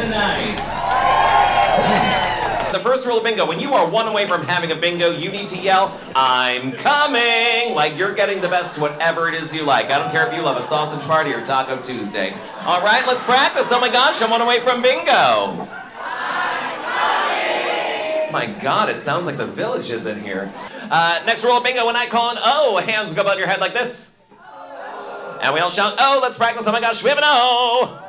tonight. The first rule of bingo, when you are one away from having a bingo, you need to yell, "I'm coming!" Like you're getting the best whatever it is you like. I don't care if you love a sausage party or Taco Tuesday. All right, let's practice. Oh my gosh, I'm one away from bingo. My God, it sounds like the village is in here. Next rule of bingo, when I call an O, hands go above your head like this. And we all shout, "Oh!" Let's practice. Oh my gosh, we have an O.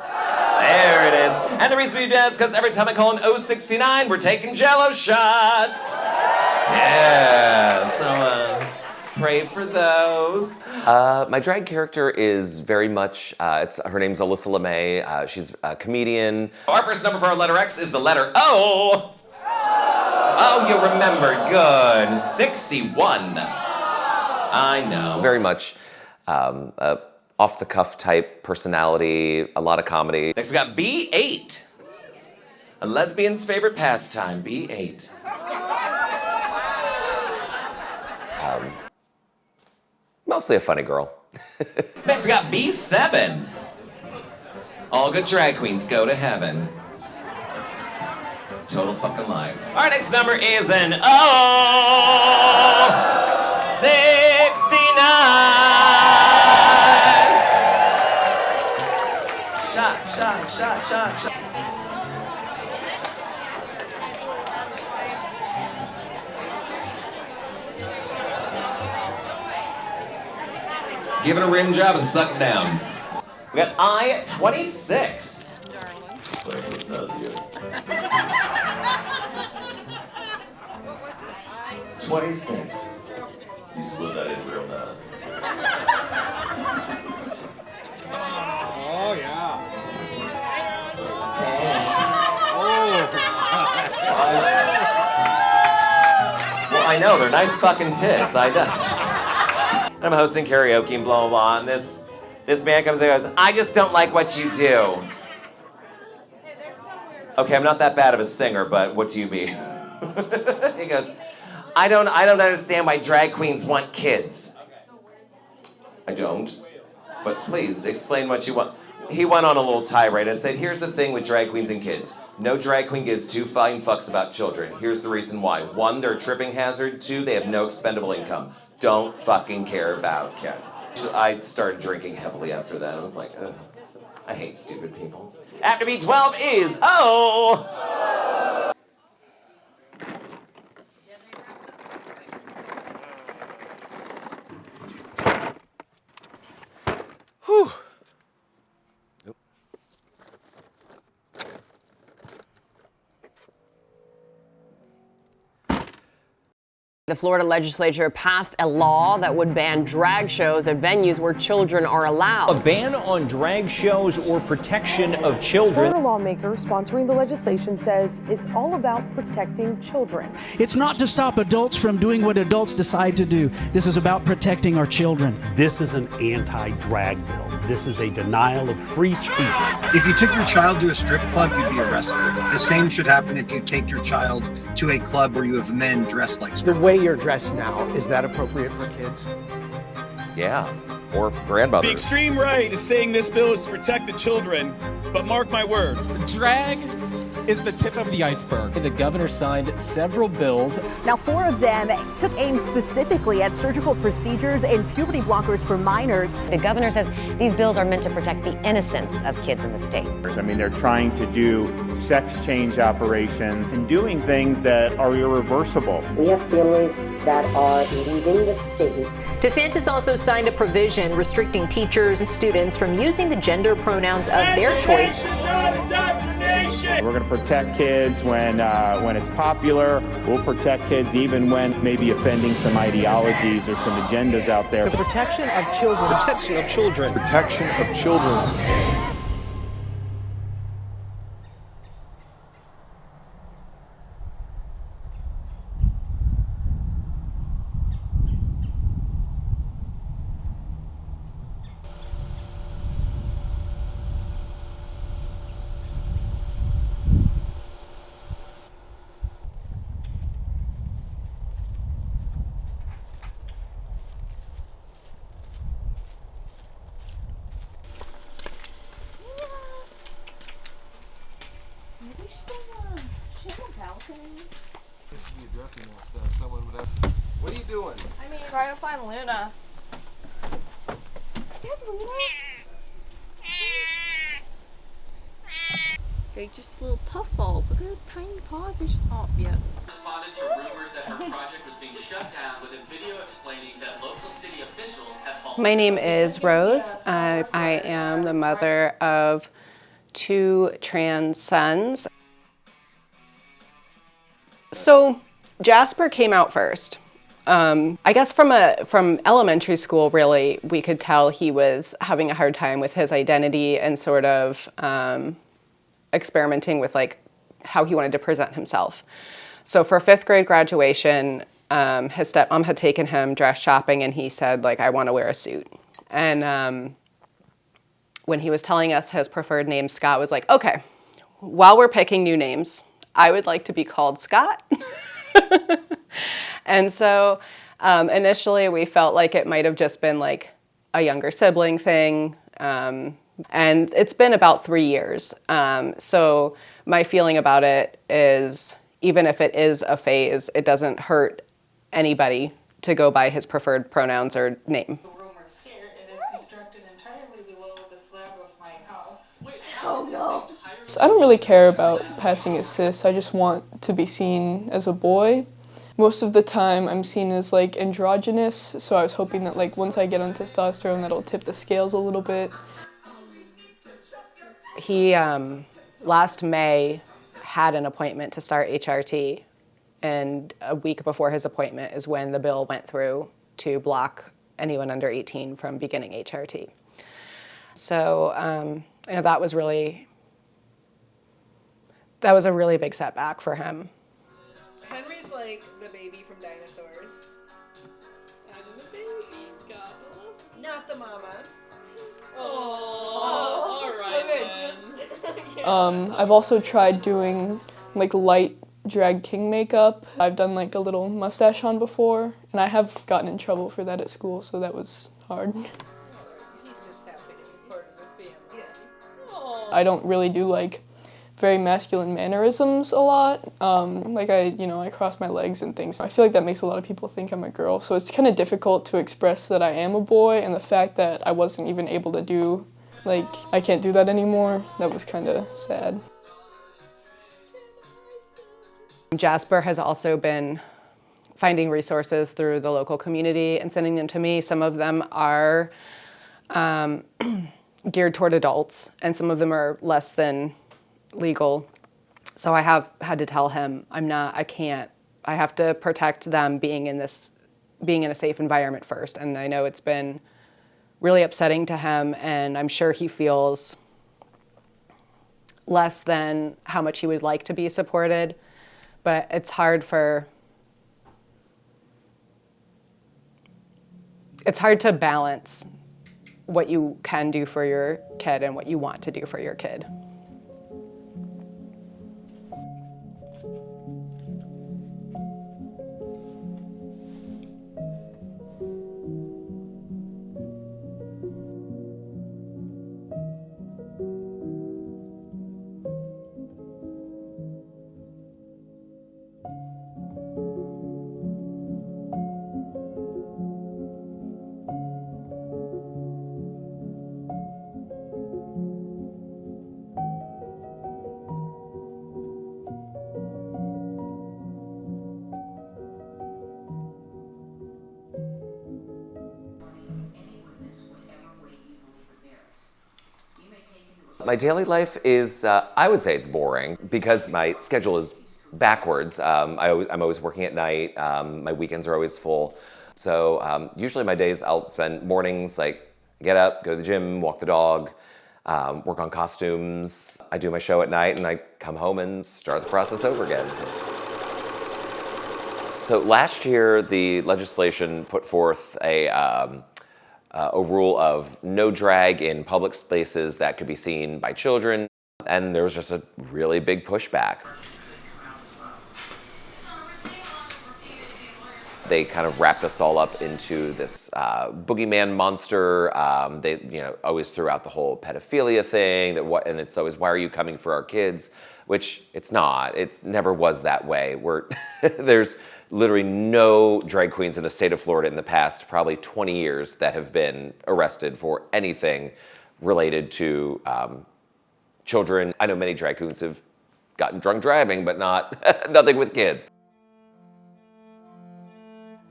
There it is. And the reason we do that is because every time I call an 069, we're taking Jello shots. Yeah, so pray for those. My drag character is very much, her name's Alyssa LeMay. She's a comedian. Our first number for our letter X is the letter O. Oh, you remembered. Good. 61. I know. Very much off-the-cuff type personality, a lot of comedy. Next we got B8. A lesbian's favorite pastime, B8. Mostly a funny girl. Next we got B7. All good drag queens go to heaven. Total fucking lie. All right, next number is an O. 69. Shot. Give it a rim job and suck it down. We got I-26. That's not good. 26. You slid that in real nice. Oh, yeah. Well, I know, they're nice fucking tits, I know. I'm hosting karaoke and blah, blah, blah, and this man comes and goes, "I just don't like what you do." Okay, I'm not that bad of a singer, but what do you mean? He goes, I don't understand why drag queens want kids. I don't, but please explain what you want. He went on a little tirade and said, "Here's the thing with drag queens and kids. No drag queen gives two flying fucks about children. Here's the reason why. 1, they're a tripping hazard. 2, they have no expendable income. Don't fucking care about kids." I started drinking heavily after that. I was like, ugh, I hate stupid people. After B12 is O. Whew. The Florida legislature passed a law that would ban drag shows at venues where children are allowed. A ban on drag shows or protection of children. Florida lawmaker sponsoring the legislation says it's all about protecting children. It's not to stop adults from doing what adults decide to do. This is about protecting our children. This is an anti-drag bill. This is a denial of free speech. If you took your child to a strip club, you'd be arrested. The same should happen if you take your child to a club where you have men dressed like strippers. The way you're dressed now, is that appropriate for kids? Yeah, or grandmothers. The extreme right is saying this bill is to protect the children, but mark my words. Drag is the tip of the iceberg. The governor signed several bills. Now, 4 of them took aim specifically at surgical procedures and puberty blockers for minors. The governor says these bills are meant to protect the innocence of kids in the state. I mean, they're trying to do sex change operations and doing things that are irreversible. We have families that are leaving the state. DeSantis also signed a provision restricting teachers and students from using the gender pronouns of their choice. We're going to protect kids when it's popular. We'll protect kids even when maybe offending some ideologies or some agendas out there. The protection of children. Protection of children. Protection of children. What are you doing? I mean, trying to find Luna. There's Luna. Okay, just little puffballs. Look at her tiny paws. They're just, oh, yeah. Responded to rumors that her project was being shut down with a video explaining that local city officials have halted. My name is Rose. I am the mother of 2 trans sons. So Jasper came out first. I guess from elementary school, really, we could tell he was having a hard time with his identity and sort of experimenting with like how he wanted to present himself. So for 5th grade graduation, his stepmom had taken him dress shopping, and he said, like, I want to wear a suit. And when he was telling us his preferred name, Scott was like, okay, while we're picking new names, I would like to be called Scott. And so initially we felt like it might have just been like a younger sibling thing. And it's been about 3 years. So my feeling about it is, even if it is a phase, it doesn't hurt anybody to go by his preferred pronouns or name. Oh no. I don't really care about passing as cis. I just want to be seen as a boy. Most of the time I'm seen as like androgynous, so I was hoping that like once I get on testosterone that'll tip the scales a little bit. He last May had an appointment to start HRT, and a week before his appointment is when the bill went through to block anyone under 18 from beginning HRT. So you know, that was a really big setback for him. Henry's like the baby from Dinosaurs. I'm the baby, God love. Not the mama. Oh, all right. I've also tried doing like light drag king makeup. I've done like a little mustache on before, and I have gotten in trouble for that at school, so that was hard. I don't really do like very masculine mannerisms a lot. Like I cross my legs and things. I feel like that makes a lot of people think I'm a girl, so it's kind of difficult to express that I am a boy, and the fact that I wasn't even able to do, like, I can't do that anymore, that was kind of sad. Jasper has also been finding resources through the local community and sending them to me. Some of them are geared toward adults, and some of them are less than legal. So I have had to tell him I have to protect them being in a safe environment first. And I know it's been really upsetting to him, and I'm sure he feels less than how much he would like to be supported, but it's hard to balance what you can do for your kid and what you want to do for your kid. My daily life is, I would say it's boring because my schedule is backwards. I'm always working at night. My weekends are always full. So usually my days, I'll spend mornings, like get up, go to the gym, walk the dog, work on costumes. I do my show at night, and I come home and start the process over again. So last year, the legislation put forth a rule of no drag in public spaces that could be seen by children, and there was just a really big pushback. They kind of wrapped us all up into this boogeyman monster. They, always threw out the whole pedophilia thing. And it's always, why are you coming for our kids? which it's not. It never was that way. There's literally no drag queens in the state of Florida in the past probably 20 years that have been arrested for anything related to children. I know many drag queens have gotten drunk driving, but nothing with kids.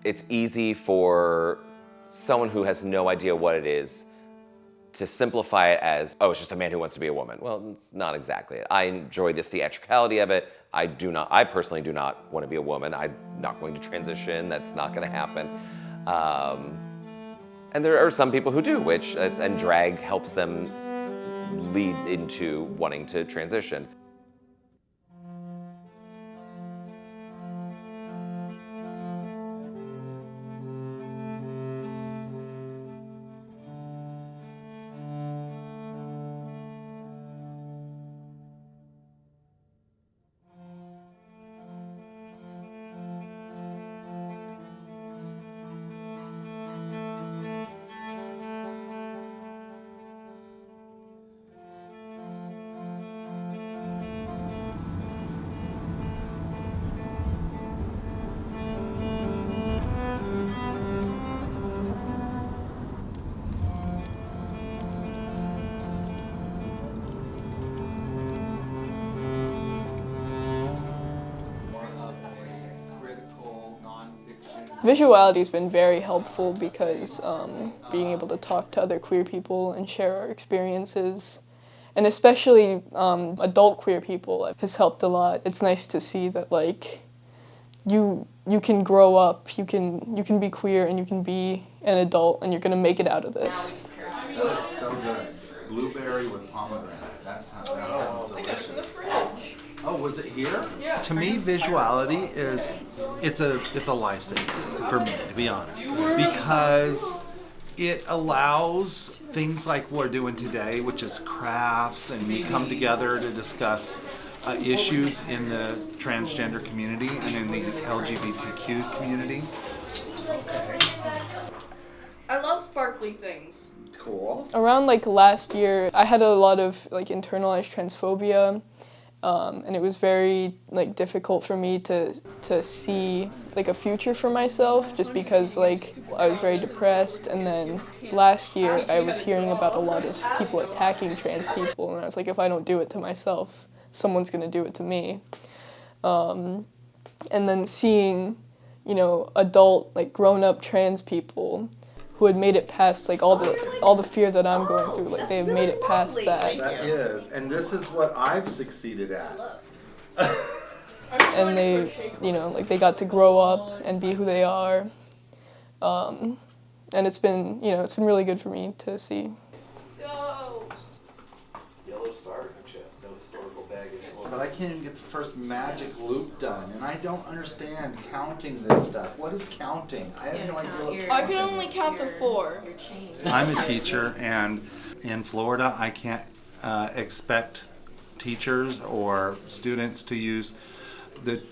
It's easy for someone who has no idea what it is to simplify it as, oh, it's just a man who wants to be a woman. Well, it's not exactly it. I enjoy the theatricality of it. I personally do not want to be a woman. I'm not going to transition. That's not going to happen. And there are some people who do, and drag helps them lead into wanting to transition. Visuality has been very helpful because being able to talk to other queer people and share our experiences, and especially adult queer people, has helped a lot. It's nice to see that like you can grow up, you can be queer and you can be an adult and you're gonna make it out of this. That looks so good. Blueberry with pomegranate. That sounds delicious. Oh, was it here? Yeah. To me, visuality is it's a lifesaver for me, to be honest, because it allows things like we're doing today, which is crafts, and we come together to discuss issues in the transgender community and in the LGBTQ community. Okay. I love sparkly things. Cool. Around like last year, I had a lot of like internalized transphobia. And it was very like difficult for me to see like a future for myself, just because like I was very depressed. And then last year I was hearing about a lot of people attacking trans people, and I was like, if I don't do it to myself, someone's gonna do it to me. And then seeing, adult like grown-up trans people who had made it past like all the fear that I'm going through, like they've made it past that. That is, and this is what I've succeeded at. And they, like they got to grow up and be who they are. And it's been really good for me to see. Let's go. Yellow star in the chest, no historical baggage. But I can't even get the first magic loop done, and I don't understand counting this stuff. What is counting? I have no idea what I can only count to 4. I'm a teacher, and in Florida, I can't expect teachers or students to use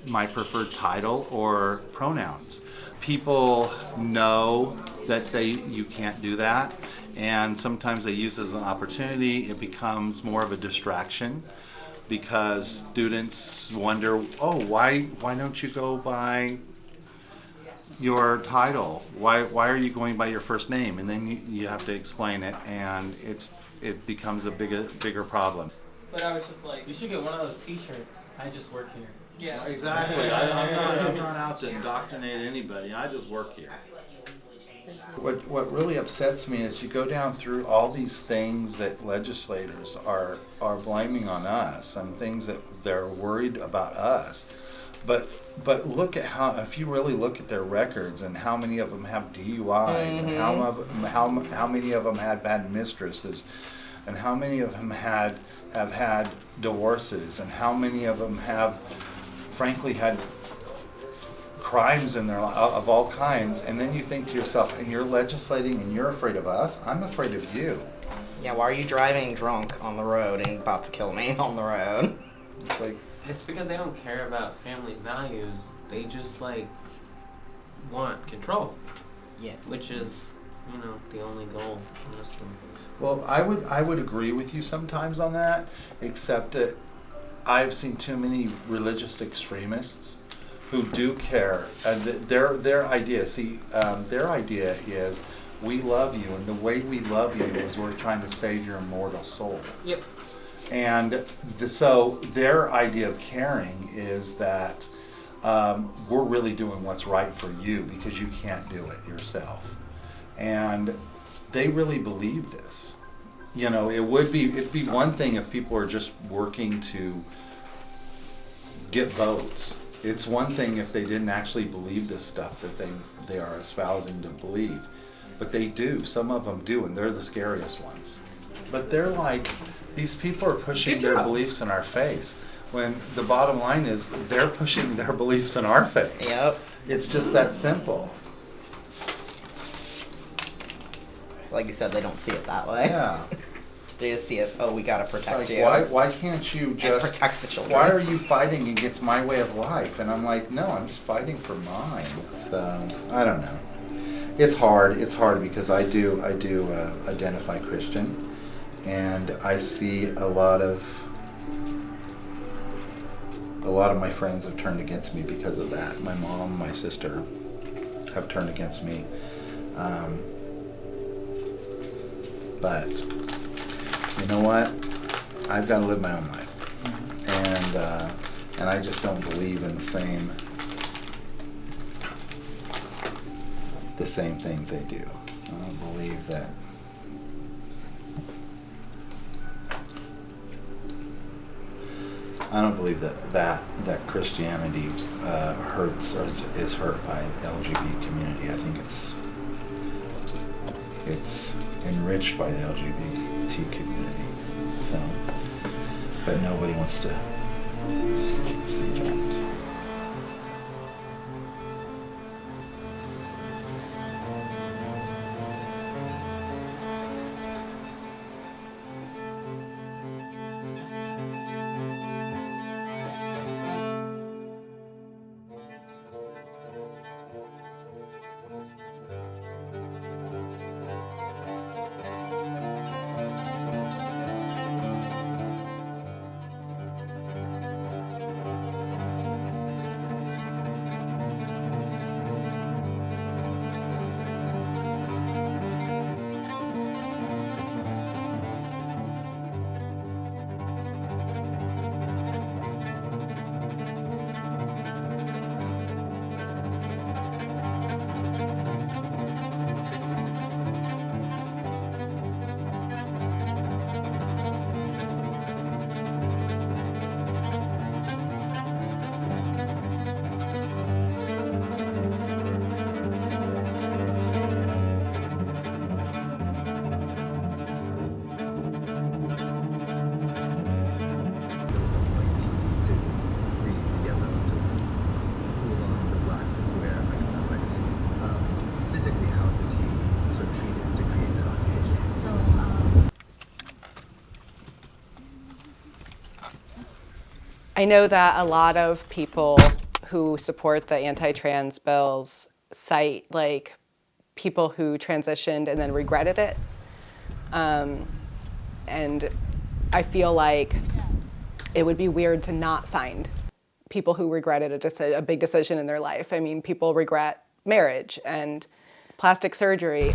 my preferred title or pronouns. People know that you can't do that, and sometimes they use it as an opportunity. It becomes more of a distraction because students wonder, oh, why don't you go by your title? Why are you going by your first name? And then you have to explain it, and it becomes a bigger problem. But I was just like, you should get one of those T-shirts. I just work here. Yeah, exactly. I'm not out to indoctrinate anybody. I just work here. What really upsets me is you go down through all these things that legislators are blaming on us and things that they're worried about us. But look at if you really look at their records and how many of them have DUIs, and how many of them had bad mistresses, and how many of them have had divorces, and how many of them have frankly had crimes in their life of all kinds, and then you think to yourself, and you're legislating and you're afraid of us, I'm afraid of you. Yeah, why are you driving drunk on the road and about to kill me on the road? It's like, it's because they don't care about family values. They just like want control. Yeah. Which is, the only goal, honestly. Well, I would agree with you sometimes on that, except that I've seen too many religious extremists who do care, and their idea is, we love you, and the way we love you is we're trying to save your immortal soul. Yep. And so their idea of caring is that we're really doing what's right for you because you can't do it yourself. And they really believe this. You know, it'd be one thing if people are just working to get votes. It's one thing if they didn't actually believe this stuff that they are espousing to believe. But they do. Some of them do, and they're the scariest ones. But they're like, these people are pushing their beliefs in our face, when the bottom line is they're pushing their beliefs in our face. Yep. It's just that simple. Like you said, they don't see it that way. Yeah. They just see us, oh, we gotta protect Like, you. why can't you just and protect the children? Why are you fighting against my way of life? And I'm like, no, I'm just fighting for mine. So I don't know. It's hard. It's hard because I do identify Christian, and I see a lot of my friends have turned against me because of that. My mom, my sister have turned against me. But you know what? I've got to live my own life, and I just don't believe in the same things they do. I don't believe that. I don't believe that Christianity hurts or is hurt by the LGBT community. I think it's enriched by the LGBT community. So, but nobody wants to see that. I know that a lot of people who support the anti-trans bills cite like people who transitioned and then regretted it. And I feel like it would be weird to not find people who regretted just a big decision in their life. I mean, people regret marriage and plastic surgery.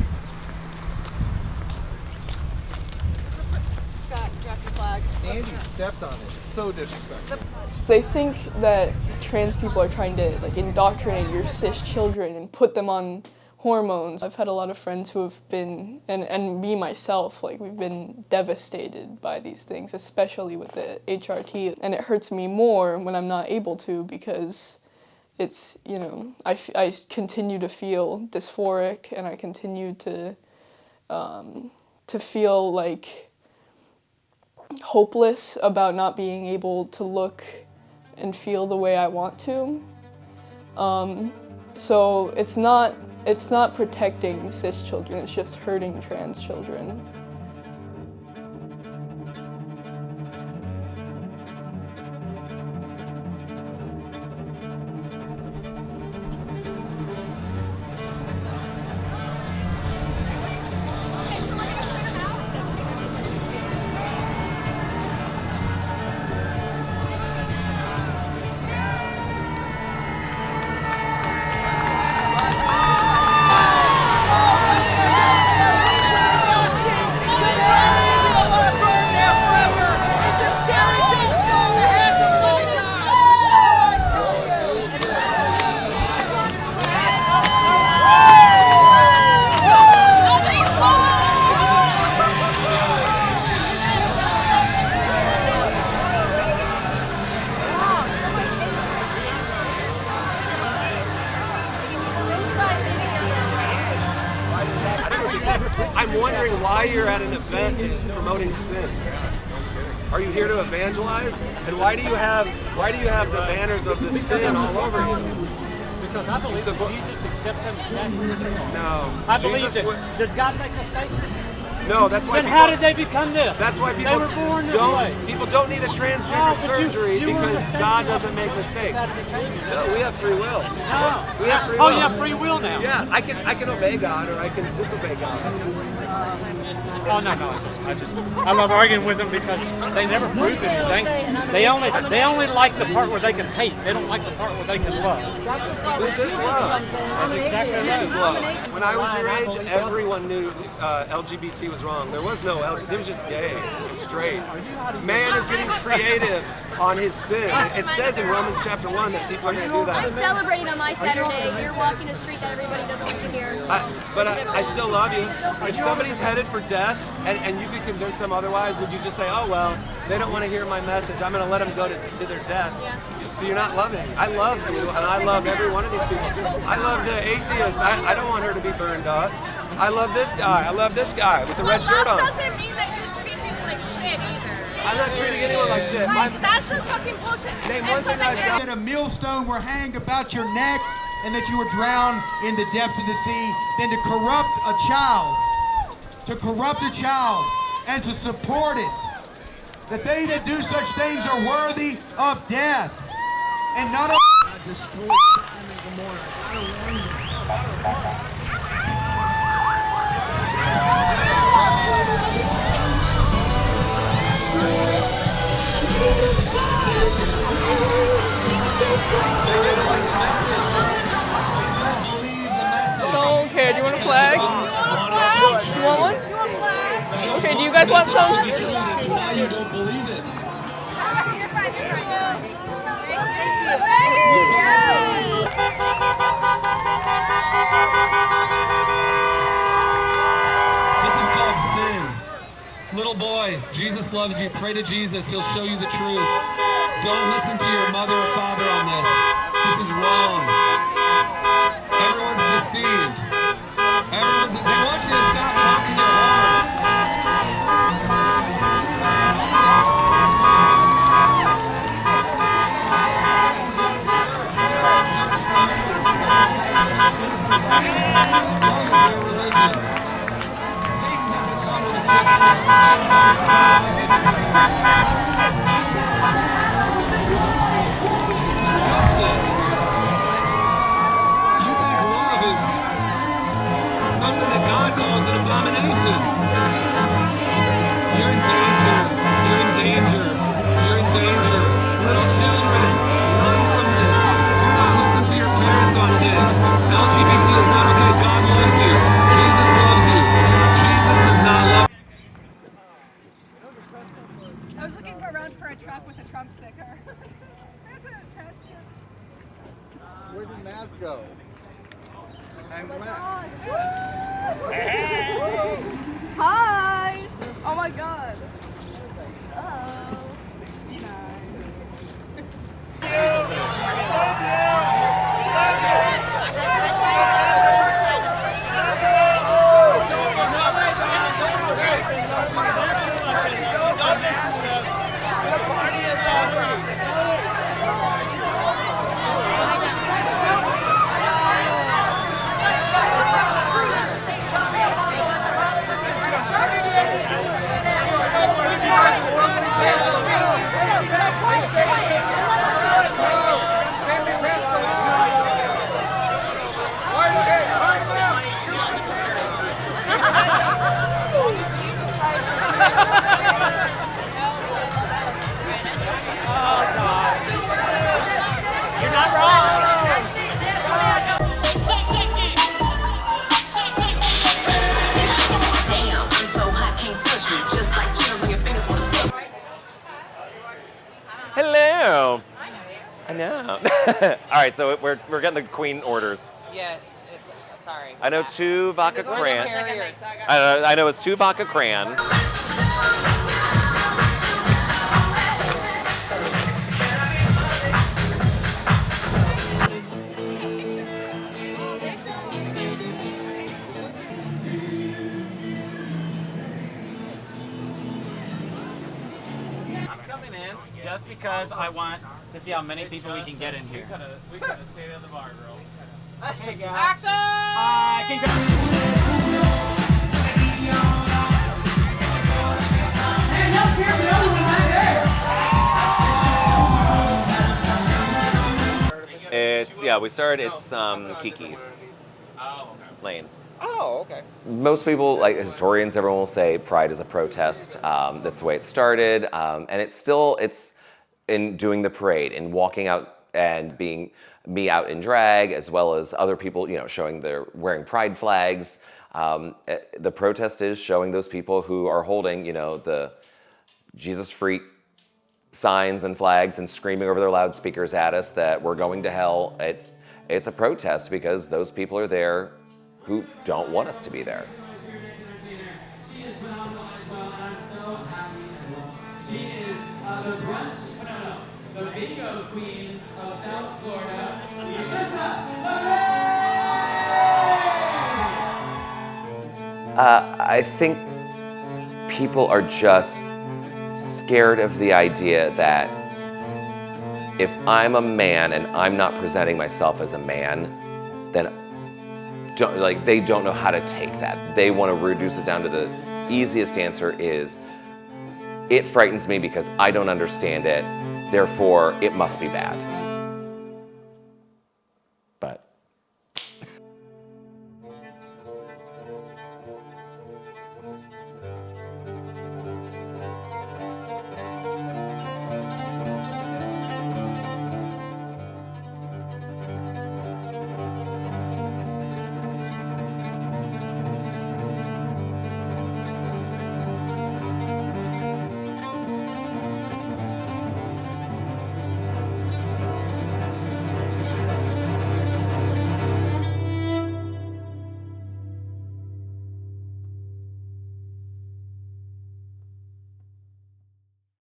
Scott, drop your flag. Andy stepped on it. So disrespectful. They think that trans people are trying to like indoctrinate your cis children and put them on hormones. I've had a lot of friends who have been, and me myself, like we've been devastated by these things, especially with the HRT. And it hurts me more when I'm not able to because it's, you know, I continue to feel dysphoric and I continue to feel like hopeless about not being able to look and feel the way I want to. So it's not protecting cis children, it's just hurting trans children. why you're at an event is promoting sin. Are you here to evangelize? And why do you have the banners of the sin all over you? Because I believe that Jesus accepts them as that. No. I believe that. Does God make mistakes? No, that's why. Then how did they become this? That's why people they were born this way. People don't need a transgender surgery because God doesn't make mistakes. No, we have free will. No. We have free will. Oh, you have free will now. Yeah, I can obey God or I can disobey God. Oh no, I love arguing with them because they never prove anything. They only like the part where they can hate. They don't like the part where they can love. This is love. That's exactly right. This is love. When I was your age, everyone knew LGBT was wrong. There was no there was just gay, straight. Man is getting creative on his sin. It says in Romans chapter 1 that people are going to do that. I'm celebrating on my Saturday. You're walking a street that everybody doesn't want to hear. So but I still love you. If somebody's headed for death and you could convince them otherwise, would you just say, oh, well, they don't want to hear my message. I'm going to let them go to their death. Yeah. So you're not loving. I love you, and I love every one of these people. I love the atheist. I don't want her to be burned up. I love this guy. I love this guy with the red shirt on. Love doesn't mean that you treat people like shit either. I'm not treating anyone like shit. That's just fucking bullshit. Name one thing I've done. That a millstone were hanged about your neck and that you were drowned in the depths of the sea, than to corrupt a child, and to support it. That they that do such things are worthy of death. And not only destroy Sodom and Gomorrah. I don't want you. They didn't like the message. They didn't believe the message. Okay, do you want a flag? You want one? Okay, do you guys want some? Why you don't believe it? This is called sin. Little boy, Jesus loves you. Pray to Jesus. He'll show you the truth. Don't listen to your mother or father on this. This is wrong. Everyone's deceived. They want you to stop honking your horn. I was looking around for a truck with a Trump sticker. There's a trash can. Where did Mads go? And Hi! Oh my god. You're not wrong. Hello. I know. All right, so we're getting the Queen orders. Yes, it's sorry. I know 2 vodka Those are cran. carriers. I know it's 2 vodka cran. because I want to see how many people we can get in here. We gotta stay at the bar, girl. Hey guys. Axel! We started, it's Kiki Lane. Oh, okay. Most people, like historians, everyone will say Pride is a protest. That's the way it started. And it's in doing the parade and walking out and being me out in drag, as well as other people, showing they're wearing Pride flags. The protest is showing those people who are holding, the Jesus freak signs and flags and screaming over their loudspeakers at us that we're going to hell. It's a protest because those people are there who don't want us to be there. She is phenomenal as well, and I'm so happy as well. She is the brunch, the bingo queen of South Florida. I think people are just scared of the idea that if I'm a man and I'm not presenting myself as a man, then they don't know how to take that. They want to reduce it down to the easiest answer is, it frightens me because I don't understand it, therefore it must be bad.